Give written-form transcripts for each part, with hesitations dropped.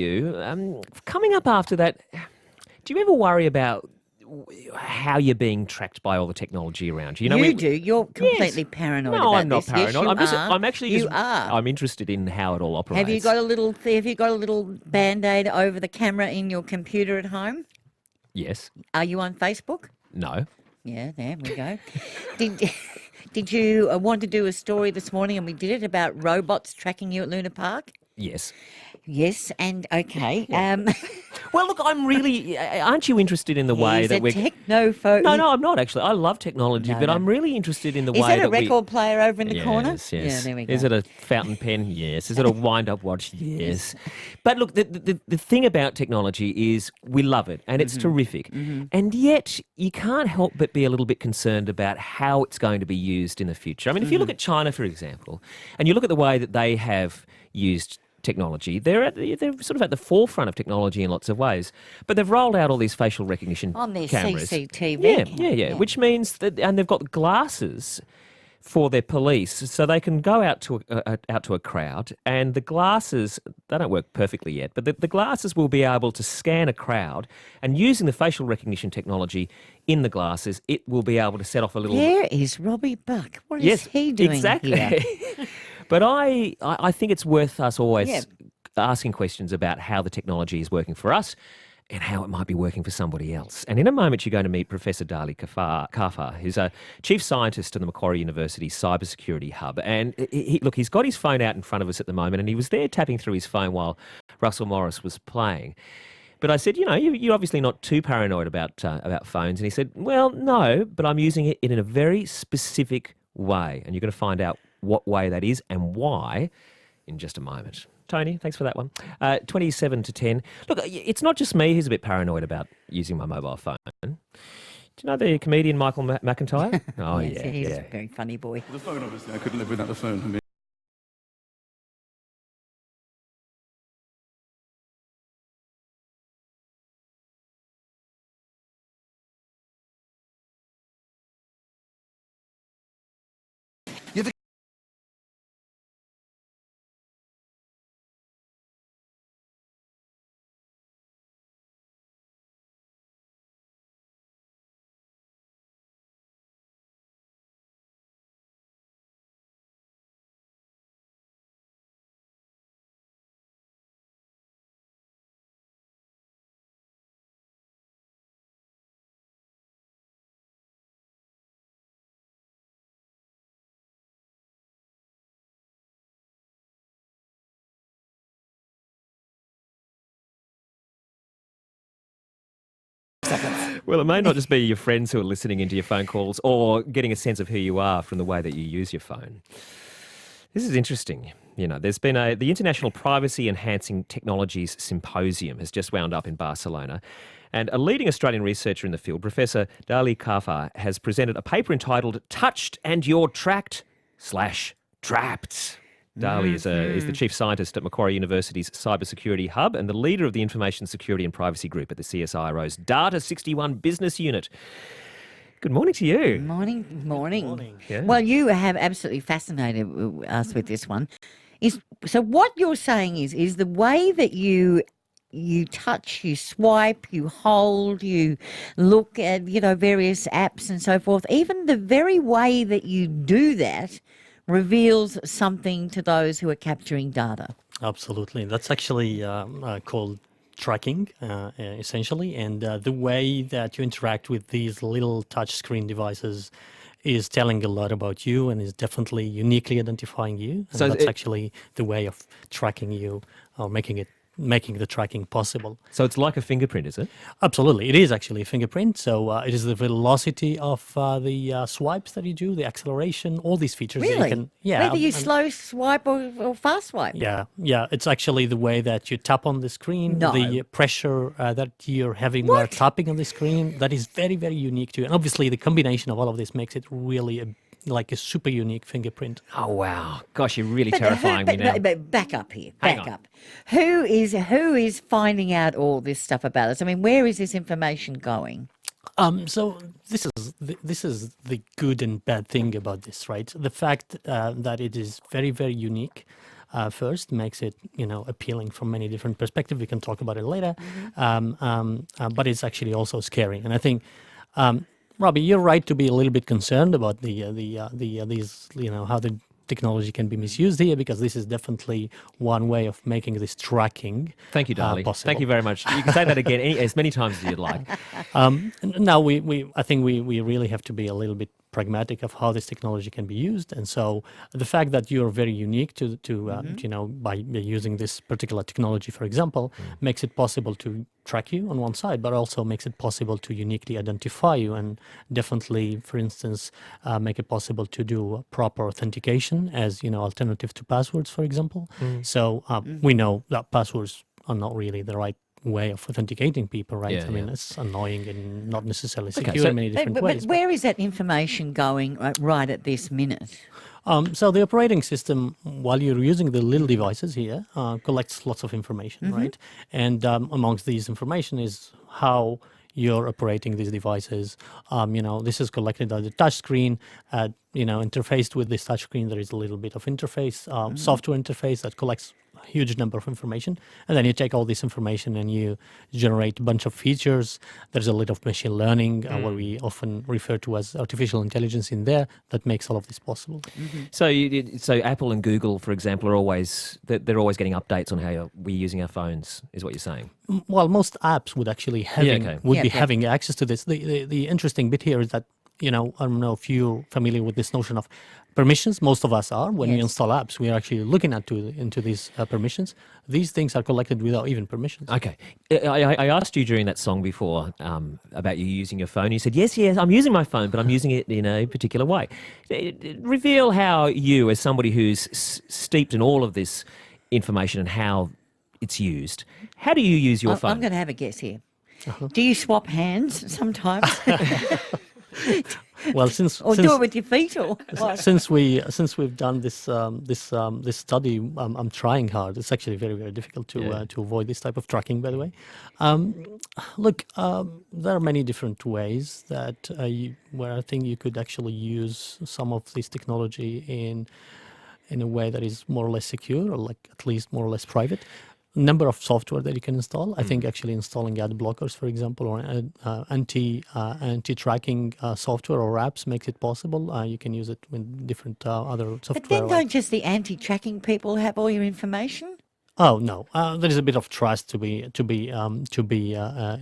you, coming up after that, do you ever worry about how you're being tracked by all the technology around you? You do. You're Yes. completely paranoid No, about I'm not this. Yes, paranoid. you I'm are. actually You just, are. I'm interested in how it all Have you operates. got a little? Have you got a little band-aid over the camera in your computer at home? Yes. Are you on Facebook? No. Yeah, there we go. Did did you want to do a story this morning, and we did it about robots tracking you at Luna Park? Yes. Yes, and okay. Yeah. Well, look, I'm really. Aren't you interested in the way He's a that we're? technophobe. No, I'm not actually. I love technology, No, but no. I'm really interested in the Is way that a that we. record player over in the corner? Yes, Yeah, yes. there we Is go. it a fountain pen? Yes. Is it a wind-up watch? Yes. Yes. But look, the thing about technology is we love it and it's terrific. And yet you can't help but be a little bit concerned about how it's going to be used in the future. I mean, if you look at China, for example, and you look at the way that they have used technology, they're sort of at the forefront of technology in lots of ways. But they've rolled out all these facial recognition On their cameras. CCTV. Yeah. Which means that, and they've got glasses for their police, so they can go out to a crowd, and the glasses, they don't work perfectly yet, but the glasses will be able to scan a crowd, and using the facial recognition technology in the glasses, it will be able to set off a little. There is Robbie Buck. What is Yes, he doing exactly. here? But I think it's worth us always Yeah. asking questions about how the technology is working for us and how it might be working for somebody else. And in a moment, you're going to meet Professor Dali Kaafar, who's a chief scientist at the Macquarie University Cybersecurity Hub. And look, he's got his phone out in front of us at the moment, and he was there tapping through his phone while Russell Morris was playing. But I said, you're obviously not too paranoid about phones. And he said, well, no, but I'm using it in a very specific way. And you're going to find out what way that is and why in just a moment. Tony, thanks for that one. 27 to 10. Look, it's not just me who's a bit paranoid about using my mobile phone. Do you know the comedian Michael McIntyre? Oh, Yes, yeah. he's a very funny boy. The phone, obviously, I couldn't live without the phone. I mean, Well, it may not just be your friends who are listening into your phone calls or getting a sense of who you are from the way that you use your phone. This is interesting. There's been the International Privacy Enhancing Technologies Symposium has just wound up in Barcelona. And a leading Australian researcher in the field, Professor Dali Kaafar, has presented a paper entitled Touched and You're Tracked / Trapped. Dali is the chief scientist at Macquarie University's Cybersecurity Hub and the leader of the Information Security and Privacy Group at the CSIRO's Data61 business unit. Good morning to you. Morning. Yeah. Well, you have absolutely fascinated us with this one. So what you're saying is the way that you touch, you swipe, you hold, you look at various apps and so forth. Even the very way that you do that reveals something to those who are capturing data. Absolutely. That's actually called tracking, essentially. And the way that you interact with these little touchscreen devices is telling a lot about you and is definitely uniquely identifying you. And So that's actually the way of tracking you or making the tracking possible. So it's like a fingerprint, is it? Absolutely. It is actually a fingerprint. So it is the velocity of the swipes that you do, the acceleration, all these features. That you Really? can, yeah. Whether you slow swipe or fast swipe? Yeah. It's actually the way that you tap on the screen, No. the pressure that you're having while tapping on the screen. That is very, very unique to you. And obviously, the combination of all of this makes it really like a super unique fingerprint. Oh, wow. Gosh, you're really terrifying me now. But back up here. Hang Back on. up. Who is finding out all this stuff about us? I mean, where is this information going? So this is the good and bad thing about this, right? The fact that it is very, very unique. first makes it, appealing from many different perspectives. We can talk about it later. But it's actually also scary. And I think, Robbie, you're right to be a little bit concerned about these, how the technology can be misused here, because this is definitely one way of making this tracking Thank you, Dali. possible. Thank you very much. You can say that again as many times as you'd like. Now, I think we really have to be a little bit pragmatic of how this technology can be used. And so the fact that you're very unique by using this particular technology, for example, makes it possible to track you on one side, but also makes it possible to uniquely identify you, and definitely, for instance, make it possible to do proper authentication as, alternative to passwords, for example. So we know that passwords are not really the right way of authenticating people, right? Yeah, I mean, yeah. it's annoying and not necessarily Okay, secure so- in many different But ways. where is that information going right at this minute? So the operating system, while you're using the little devices here, collects lots of information, right? And amongst these information is how you're operating these devices. This is collected on the touch screen. Interfaced with this touch screen, there is a little bit of interface, software interface that collects a huge number of information. And then you take all this information and you generate a bunch of features. There's a little of machine learning, what we often refer to as artificial intelligence in there, that makes all of this possible. So, so Apple and Google, for example, are they're always getting updates on how we're using our phones, is what you're saying. Well, most apps would actually Yeah, having access to this. The interesting bit here is that, I don't know if you're familiar with this notion of permissions. Most of us are. When we Yes. install apps, we are actually looking into these permissions. These things are collected without even permissions. Okay. I asked you during that song before about you using your phone. You said, yes, I'm using my phone, but I'm using it in a particular way. Reveal how you, as somebody who's steeped in all of this information and how it's used, how do you use your phone? I'm going to have a guess here. Do you swap hands sometimes? Well, since do it with your feet or what? since we've done this study, I'm trying hard. It's actually very, very difficult to avoid this type of tracking, by the way. Look, there are many different ways that where I think you could actually use some of this technology in a way that is more or less secure, or like at least more or less private. Number of software that you can install. I think actually installing ad blockers, for example, or anti-tracking software or apps makes it possible. You can use it with different other software. But then like- don't just the anti-tracking people have all your information? Oh no, there is a bit of trust to be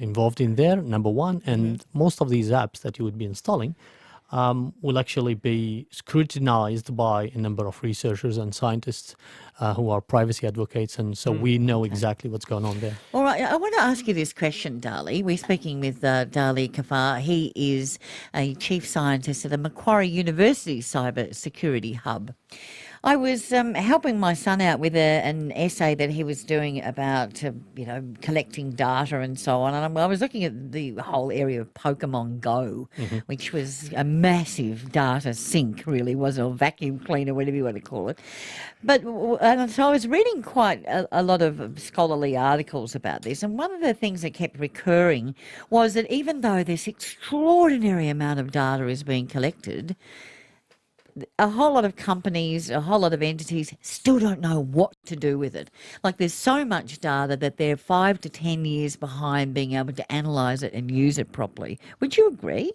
involved in there. Number one, and most of these apps that you would be installing will actually be scrutinized by a number of researchers and scientists who are privacy advocates, and so we know exactly what's going on there. All right, I want to ask you this question, Dali. We're speaking with Dali Kaafar. He is a chief scientist at the Macquarie University Cyber Security Hub. I was helping my son out with an essay that he was doing about, collecting data and so on. And I was looking at the whole area of Pokemon Go, which was a massive data sink, really, was a vacuum cleaner, whatever you want to call it. But and so I was reading quite a lot of scholarly articles about this. And one of the things that kept recurring was that even though this extraordinary amount of data is being collected, a whole lot of companies, a whole lot of entities still don't know what to do with it. Like there's so much data that they're 5 to 10 years behind being able to analyse it and use it properly. Would you agree?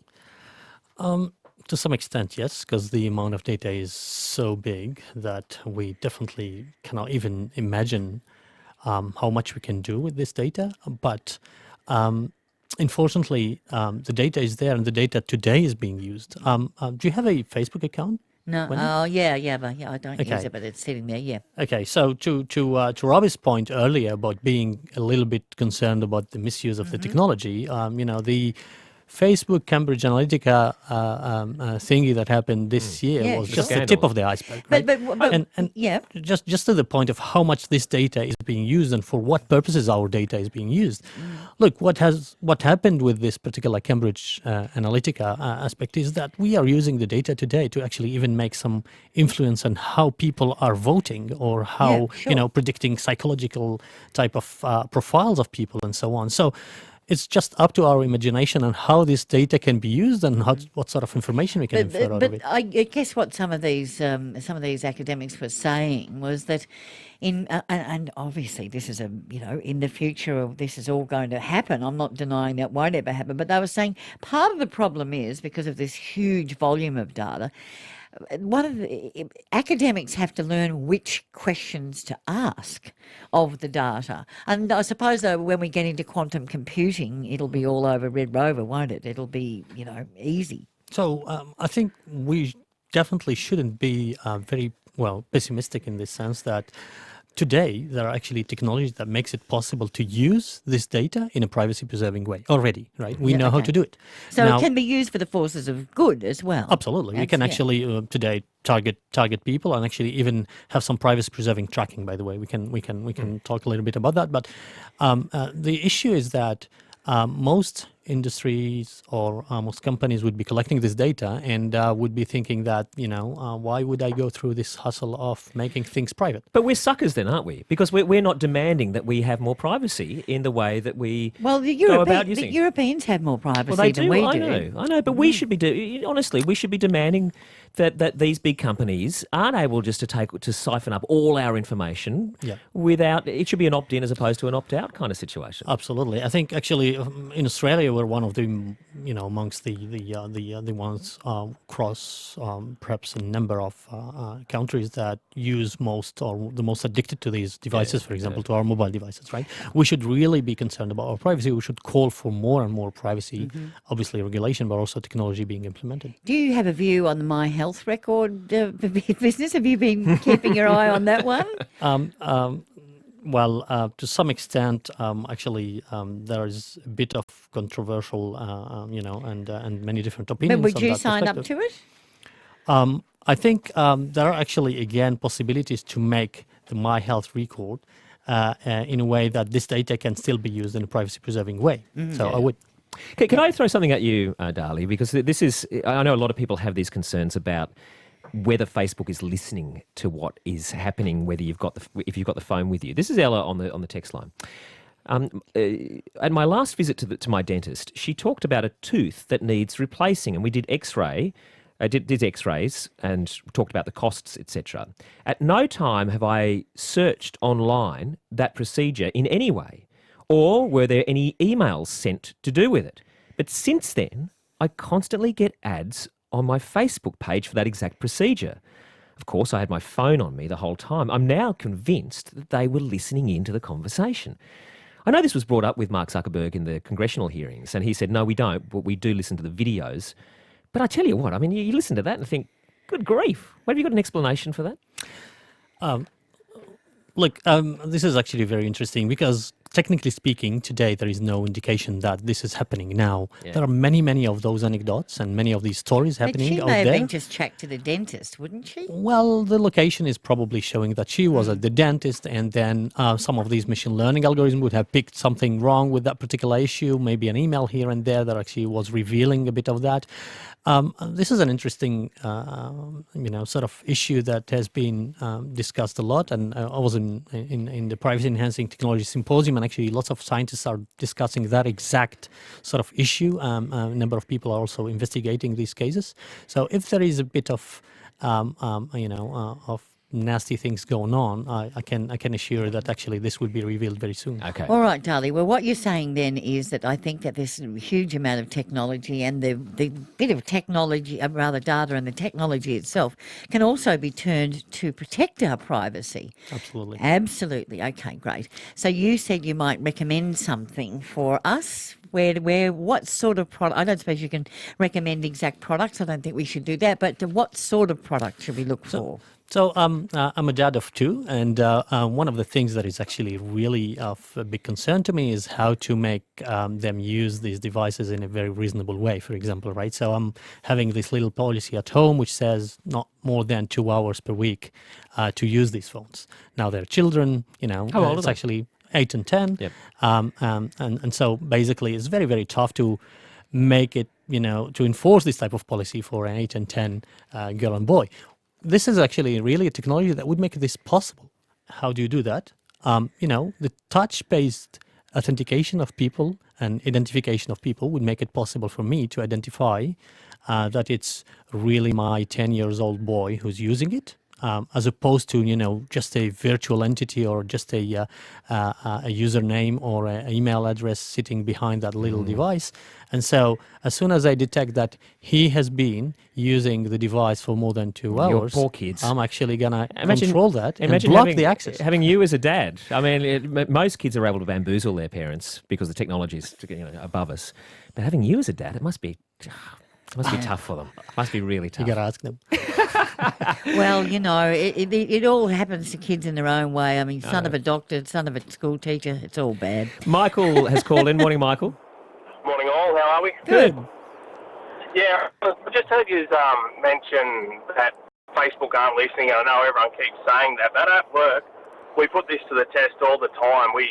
To some extent, yes, because the amount of data is so big that we definitely cannot even imagine how much we can do with this data. But unfortunately, the data is there, and the data today is being used. Do you have a Facebook account? No. Wendy? Oh, yeah, but I don't use Okay. it, but it's sitting there, yeah. Okay, so to Robbie's point earlier about being a little bit concerned about the misuse of the technology, the Facebook Cambridge Analytica thingy that happened this year Yeah, was sure. just the tip Scandal. of the iceberg, right? But and yeah. just to the point of how much this data is being used and for what purposes our data is being used. Look, what happened with this particular Cambridge Analytica aspect is that we are using the data today to actually even make some influence on how people are voting, or how Yeah, sure. predicting psychological type of profiles of people and so on. So it's just up to our imagination on how this data can be used and what sort of information we can infer out of it. I guess what some of these academics were saying was that and obviously this is in the future this is all going to happen. I'm not denying that won't ever happen, but they were saying part of the problem is because of this huge volume of data. One of the academics have to learn which questions to ask of the data, and I suppose though when we get into quantum computing, it'll be all over Red Rover, won't it? It'll be easy. So I think we definitely shouldn't be very pessimistic in this sense that today there are actually technologies that makes it possible to use this data in a privacy-preserving way already, right? We know how to do it. So now, it can be used for the forces of good as well. Absolutely. We can actually today target people and actually even have some privacy-preserving tracking, by the way. We can talk a little bit about that. But the issue is that most industries or most companies would be collecting this data and would be thinking that, why would I go through this hustle of making things private? But we're suckers then, aren't we? Because we're not demanding that we have more privacy in the way that we go about using it. The Europeans have more privacy Well, they than do. we I know. But we should be honestly, we should be demanding that these big companies aren't able just to siphon up all our information without. It should be an opt-in as opposed to an opt-out kind of situation. Absolutely. I think actually in Australia we're one of the amongst the ones across perhaps a number of countries that use most or the most addicted to these devices, for example, to our mobile devices, right? We should really be concerned about our privacy. We should call for more and more privacy, obviously regulation, but also technology being implemented. Do you have a view on the My Health record business? Have you been keeping your eye on that one? Well, to some extent, actually, there is a bit of controversial, and many different opinions. But would you sign up to it? I think there are actually, again, possibilities to make the My Health record in a way that this data can still be used in a privacy-preserving way. So I would. Can I throw something at you, Dali? Because this is, I know a lot of people have these concerns about whether Facebook is listening to what is happening, if you've got the phone with you. This is Ella on the text line. At my last visit to my dentist, she talked about a tooth that needs replacing, and we did X-ray. Did X-rays and talked about the costs, etc. At no time have I searched online that procedure in any way, or were there any emails sent to do with it. But since then, I constantly get ads on my Facebook page for that exact procedure. Of course, I had my phone on me the whole time. I'm now convinced that they were listening into the conversation. I know this was brought up with Mark Zuckerberg in the congressional hearings, and he said, no, we don't, but we do listen to the videos. But I tell you what, I mean, you listen to that and think, good grief. Have you got an explanation for that? Look, this is actually very interesting because technically speaking, today there is no indication that this is happening now. Yeah. There are many of those anecdotes and many of these stories happening out there. But she may have been just checked to the dentist, wouldn't she? Well, the location is probably showing that she was at the dentist, and then some of these machine learning algorithms would have picked something wrong with that particular issue, maybe an email here and there that actually was revealing a bit of that. This is an interesting, sort of issue that has been discussed a lot. And I was in the Privacy Enhancing Technology Symposium, and actually lots of scientists are discussing that exact sort of issue. A number of people are also investigating these cases. So if there is a bit of, of nasty things going on, I can assure that actually this will be revealed very soon. Okay. All right, Dali. Well, what you're saying then is that I think that this huge amount of technology and the bit of technology, rather data and the technology itself can also be turned to protect our privacy. Absolutely. Absolutely. Okay, great. So you said you might recommend something for us. What sort of product? I don't suppose you can recommend exact products. I don't think we should do that. But what sort of product should we look for? So I'm a dad of two, and one of the things that is actually really of a big concern to me is how to make them use these devices in a very reasonable way, for example, right? So I'm having this little policy at home which says not more than 2 hours per week to use these phones. Now, they're children, How old it's are they? actually 8 and 10. Yep. And so basically it's very, very tough to make it, to enforce this type of policy for an 8 and 10 girl and boy. This is actually really a technology that would make this possible. How do you do that? The touch-based authentication of people and identification of people would make it possible for me to identify that it's really my 10 years old boy who's using it, as opposed to, just a virtual entity or just a username or an email address sitting behind that little device. And so as soon as I detect that he has been using the device for more than 2 Your hours, poor kids. I'm actually going to control that and Imagine block having, the access. having you as a dad. I mean, most kids are able to bamboozle their parents because the technology is above us. But having you as a dad, it must be tough for them. It must be really tough. You got to ask them. Well, it all happens to kids in their own way. I mean, son of a doctor, son of a school teacher, it's all bad. Michael has called in. Morning, Michael. Morning all, how are we? Good. Yeah, I just heard you mention that Facebook aren't listening, and I know everyone keeps saying that, but at work, we put this to the test all the time. We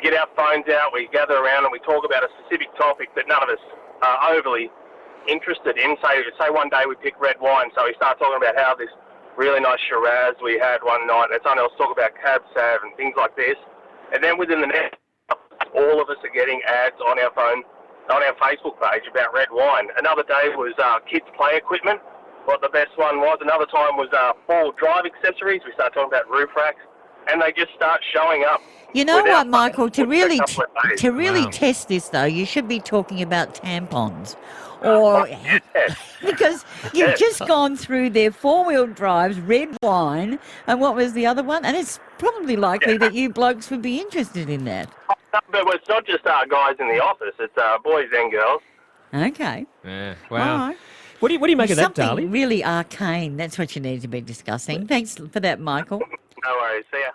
get our phones out, we gather around and we talk about a specific topic that none of us are overly interested in. Say one day we pick red wine, so we start talking about how this really nice Shiraz we had one night, and someone else talk about Cab Sav and things like this, and then within the next, all of us are getting ads on our phone, on our Facebook page about red wine. Another day was kids play equipment, what the best one was. Another time was full drive accessories. We started talking about roof racks, and they just start showing up. You know without what, Michael? To within a really couple of days. Wow. test this, though, you should be talking about tampons, or because you've just gone through their 4-wheel drives, red wine, and what was the other one? And it's probably likely that you blokes would be interested in that. But it's not just guys in the office; it's boys and girls. Okay. Yeah. All Wow. right. What do you make of that, Something Dali? really arcane. That's what you need to be discussing. Thanks for that, Michael. No worries. See ya.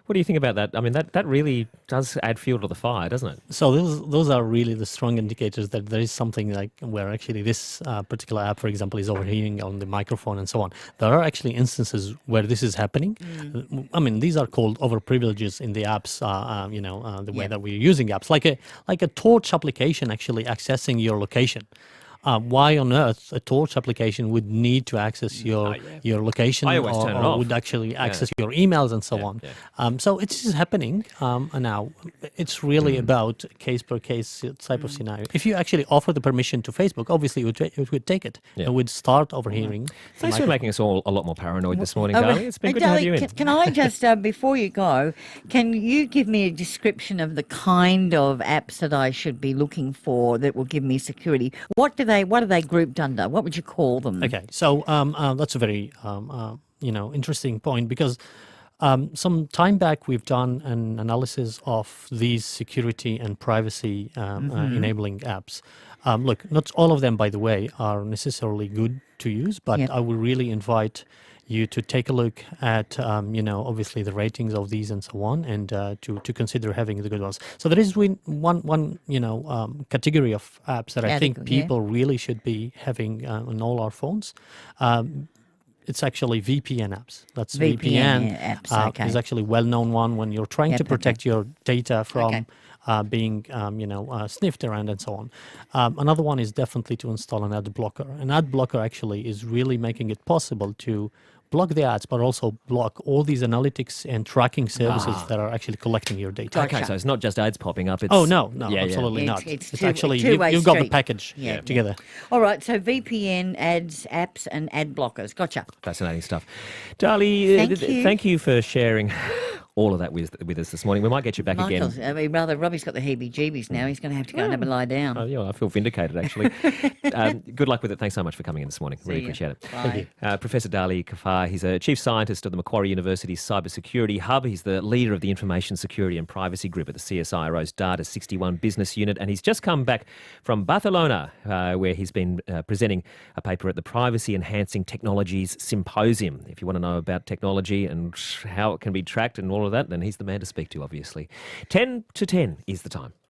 What do you think about that? I mean, that really does add fuel to the fire, doesn't it? So those are really the strong indicators that there is something like where actually this particular app, for example, is overhearing on the microphone and so on. There are actually instances where this is happening. I mean, these are called overprivileges in the apps. The way that we're using apps, like a torch application actually accessing your location. Why on earth a torch application would need to access your location I always turn it or off. would actually access your emails and so on. So it is happening now. It's really about case per case type of scenario. If you actually offer the permission to Facebook, obviously it would take it. Yeah. It would start overhearing. Thanks for making us all a lot more paranoid this morning, Oh, Dali. It's been hey, good to have Dali, you in. Can I just, before you go, can you give me a description of the kind of apps that I should be looking for that will give me security? What are they grouped under? What would you call them? Okay, so that's a very interesting point because some time back we've done an analysis of these security and privacy enabling apps. Look, not all of them, by the way, are necessarily good to use, but Yep. I would really invite you to take a look at, obviously the ratings of these and so on, and to consider having the good ones. So there is one category of apps that I think Category, yeah. people really should be having on all our phones. It's actually VPN apps. That's VPN apps, okay. is actually a well-known one when you're trying to Yep, okay. protect your data from being sniffed around and so on. Another one is definitely to install an ad blocker. An ad blocker actually is really making it possible to block the ads, but also block all these analytics and tracking services that are actually collecting your data. Okay, so it's not just ads popping up. It's, Oh, no, Yeah, absolutely It's- not. it's Actually, two-way you've got the street. package Yeah. together. All right, so VPN, ads, apps, and ad blockers. Gotcha. Fascinating stuff. Dali, Thank you. for sharing all of that with us this morning. We might get you back Michael's, again. I mean, rather, Robbie's got the heebie-jeebies now. He's going to have to go and have a lie down. Oh, yeah, I feel vindicated, actually. Good luck with it. Thanks so much for coming in this morning. Really ya. appreciate it. Bye. Thank you. Professor Dali Kaafar, he's a chief scientist of the Macquarie University's Cybersecurity Hub. He's the leader of the Information Security and Privacy Group at the CSIRO's Data61 business unit. And he's just come back from Barcelona, where he's been presenting a paper at the Privacy Enhancing Technologies Symposium. If you want to know about technology and how it can be tracked and all of that, then he's the man to speak to, obviously. 10 to 10 is the time.